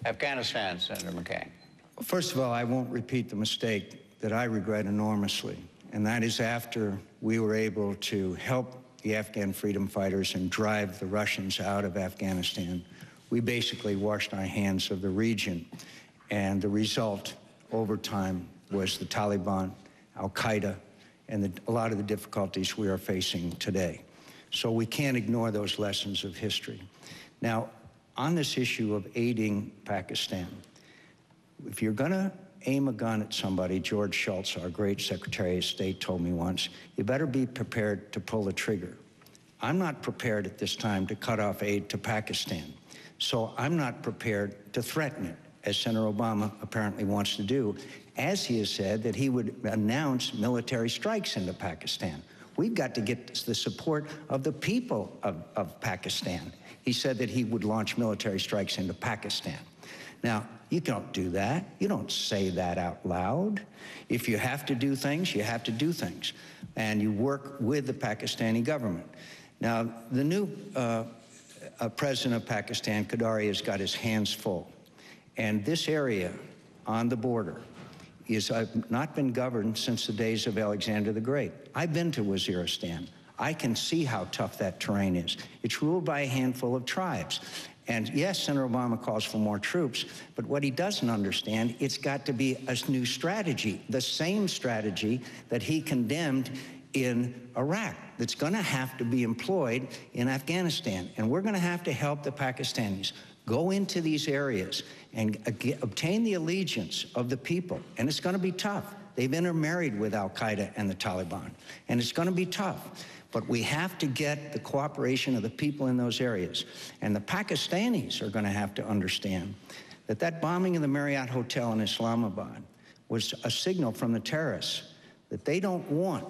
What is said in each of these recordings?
Afghanistan, Senator McCain. First of all, I won't repeat the mistake that I regret enormously, and that is after we were able to help the Afghan freedom fighters and drive the Russians out of Afghanistan, we basically washed our hands of the region. And the result over time was the Taliban, Al-Qaeda, and a lot of the difficulties we are facing today. So we can't ignore those lessons of history. Now, on this issue of aiding Pakistan, if you're going to aim a gun at somebody, George Shultz, our great Secretary of State, told me once, you better be prepared to pull the trigger. I'm not prepared at this time to cut off aid to Pakistan, so I'm not prepared to threaten it, as Senator Obama apparently wants to do, as he has said that he would announce military strikes into Pakistan. We've got to get the support of the people of Pakistan. He said that he would launch military strikes into Pakistan. Now, you don't do that. You don't say that out loud. If you have to do things, you have to do things. And you work with the Pakistani government. Now, the new president of Pakistan, Qadari, has got his hands full. And this area on the border is not been governed since the days of Alexander the Great. I've been to Waziristan. I can see how tough that terrain is. It's ruled by a handful of tribes. And yes, Senator Obama calls for more troops, but what he doesn't understand, it's got to be a new strategy, the same strategy that he condemned in Iraq, that's going to have to be employed in Afghanistan. And we're going to have to help the Pakistanis go into these areas and obtain the allegiance of the people. And it's going to be tough. They've intermarried with Al-Qaeda and the Taliban, and it's going to be tough. But we have to get the cooperation of the people in those areas. And the Pakistanis are going to have to understand that that bombing of the Marriott Hotel in Islamabad was a signal from the terrorists that they don't want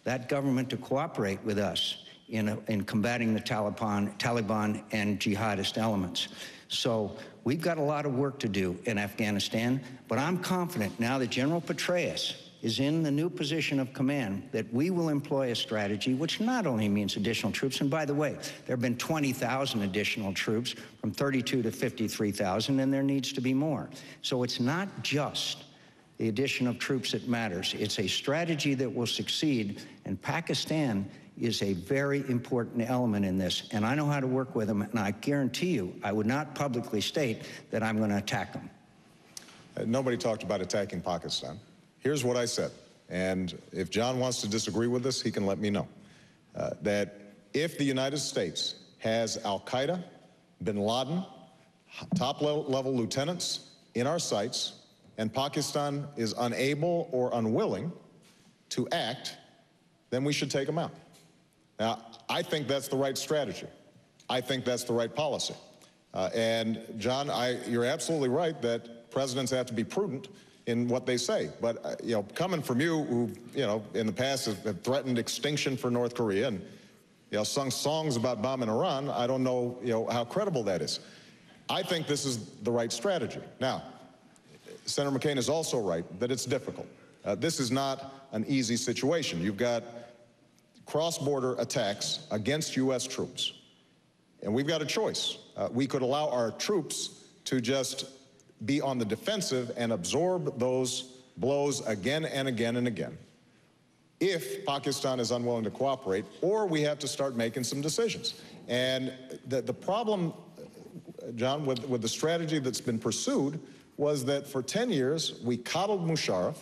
that government to cooperate with us in combating the Taliban and jihadist elements. So we've got a lot of work to do in Afghanistan, but I'm confident now that General Petraeus is in the new position of command that we will employ a strategy which not only means additional troops, and by the way, there have been 20,000 additional troops from 32 to 53,000, and there needs to be more. So it's not just the addition of troops that matters. It's a strategy that will succeed, and Pakistan is a very important element in this, and I know how to work with them, and I guarantee you I would not publicly state that I'm going to attack them. Nobody talked about attacking Pakistan. Here's what I said, and if John wants to disagree with this, he can let me know, that if the United States has Al-Qaeda, bin Laden, top-level lieutenants in our sights, and Pakistan is unable or unwilling to act, then we should take them out. Now, I think that's the right strategy. I think that's the right policy. And John, you're absolutely right that presidents have to be prudent in what they say. But, coming from you, who, in the past have threatened extinction for North Korea and, sung songs about bombing Iran, I don't know, how credible that is. I think this is the right strategy. Now, Senator McCain is also right that it's difficult. This is not an easy situation. You've got cross-border attacks against U.S. troops. And we've got a choice. We could allow our troops to just be on the defensive and absorb those blows again and again and again if Pakistan is unwilling to cooperate, or we have to start making some decisions. And the problem, John, with the strategy that's been pursued was that for 10 years, we coddled Musharraf,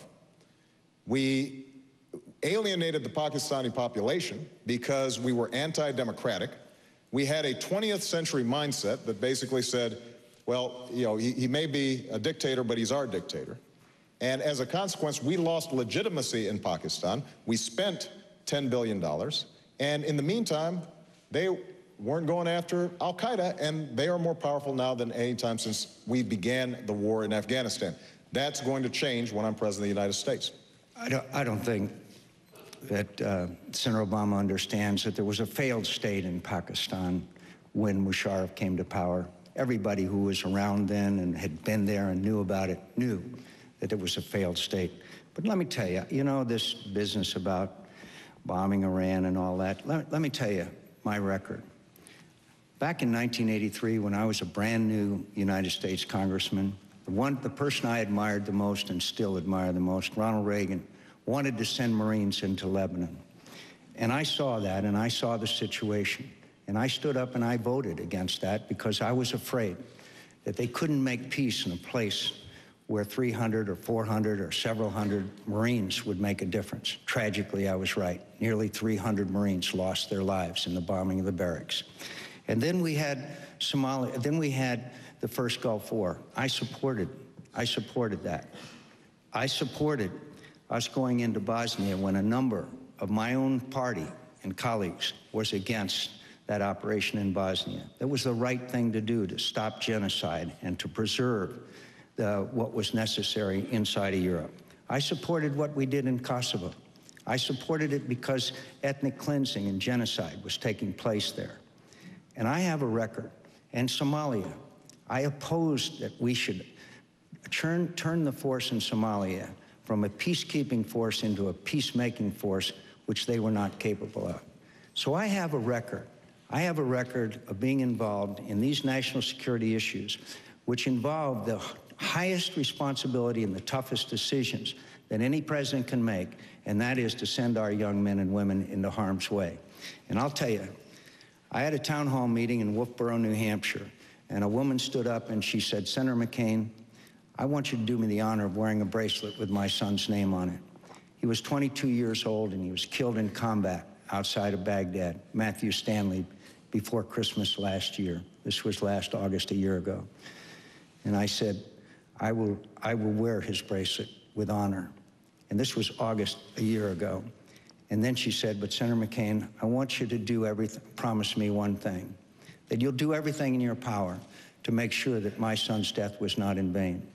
we alienated the Pakistani population because we were anti-democratic. We had a 20th century mindset that basically said, well, he may be a dictator, but he's our dictator. And as a consequence, we lost legitimacy in Pakistan. We spent $10 billion. And in the meantime, they weren't going after Al-Qaeda, and they are more powerful now than any time since we began the war in Afghanistan. That's going to change when I'm president of the United States. I don't think that Senator Obama understands that there was a failed state in Pakistan when Musharraf came to power. Everybody who was around then and had been there and knew about it knew that it was a failed state. But let me tell you, this business about bombing Iran and all that, let me tell you my record. Back in 1983, when I was a brand new United States congressman, the person I admired the most and still admire the most, Ronald Reagan, wanted to send Marines into Lebanon. And I saw that, and I saw the situation. And I stood up and I voted against that because I was afraid that they couldn't make peace in a place where 300 or 400 or several hundred Marines would make a difference. Tragically, I was right. Nearly 300 Marines lost their lives in the bombing of the barracks. And then we had Somalia, then we had the first Gulf War. I supported that. I supported us going into Bosnia when a number of my own party and colleagues was against that operation in Bosnia. That was the right thing to do to stop genocide and to preserve what was necessary inside of Europe. I supported what we did in Kosovo. I supported it because ethnic cleansing and genocide was taking place there. And I have a record. And Somalia, I opposed that we should turn the force in Somalia from a peacekeeping force into a peacemaking force, which they were not capable of. So I have a record. I have a record of being involved in these national security issues, which involve the highest responsibility and the toughest decisions that any president can make, and that is to send our young men and women into harm's way. And I'll tell you, I had a town hall meeting in Wolfboro, New Hampshire, and a woman stood up and she said, Senator McCain, I want you to do me the honor of wearing a bracelet with my son's name on it. He was 22 years old and he was killed in combat outside of Baghdad, Matthew Stanley, before Christmas last year. This was last August, a year ago. And I said, I will wear his bracelet with honor. And this was August, a year ago. And then she said, but Senator McCain, I want you to do everything, promise me one thing, that you'll do everything in your power to make sure that my son's death was not in vain.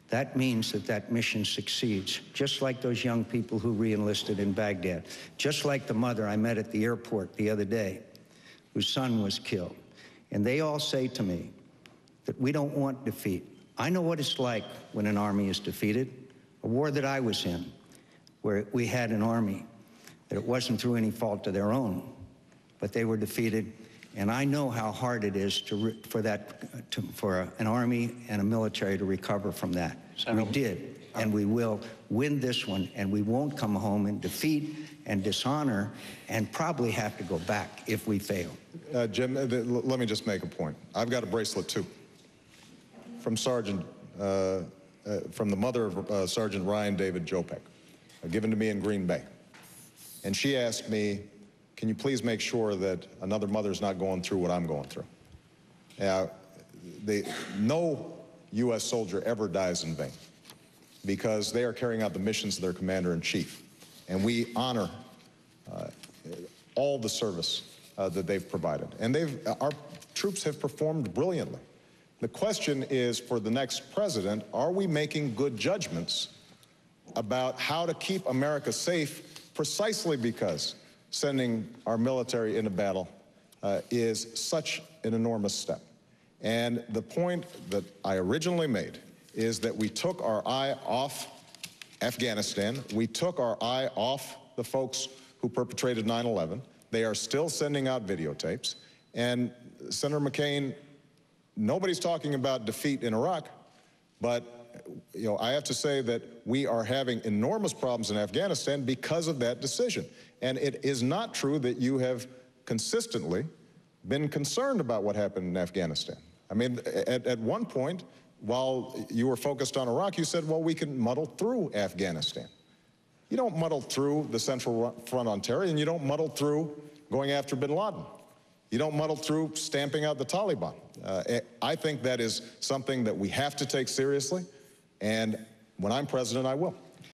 That means that that mission succeeds, just like those young people who re-enlisted in Baghdad, just like the mother I met at the airport the other day, whose son was killed. And they all say to me that we don't want defeat. I know what it's like when an army is defeated. A war that I was in, where we had an army that it wasn't through any fault of their own, but they were defeated. And I know how hard it is for an army and a military to recover from that. We did, and we will win this one, and we won't come home in defeat and dishonor and probably have to go back if we fail. Jim, let me just make a point. I've got a bracelet too, from from the mother of Sergeant Ryan David Jopek, given to me in Green Bay. And she asked me, can you please make sure that another mother's not going through what I'm going through? No U.S. soldier ever dies in vain because they are carrying out the missions of their commander-in-chief. And we honor all the service that they've provided. And our troops have performed brilliantly. The question is, for the next president, are we making good judgments about how to keep America safe, precisely because sending our military into battle is such an enormous step. And the point that I originally made is that we took our eye off Afghanistan. We took our eye off the folks who perpetrated 9/11. They are still sending out videotapes. And Senator McCain, nobody's talking about defeat in Iraq, but I have to say that we are having enormous problems in Afghanistan because of that decision. And it is not true that you have consistently been concerned about what happened in Afghanistan. I mean, at one point, while you were focused on Iraq, you said, well, we can muddle through Afghanistan. You don't muddle through the Central Front on terror, and you don't muddle through going after bin Laden. You don't muddle through stamping out the Taliban. I think that is something that we have to take seriously, and when I'm president, I will.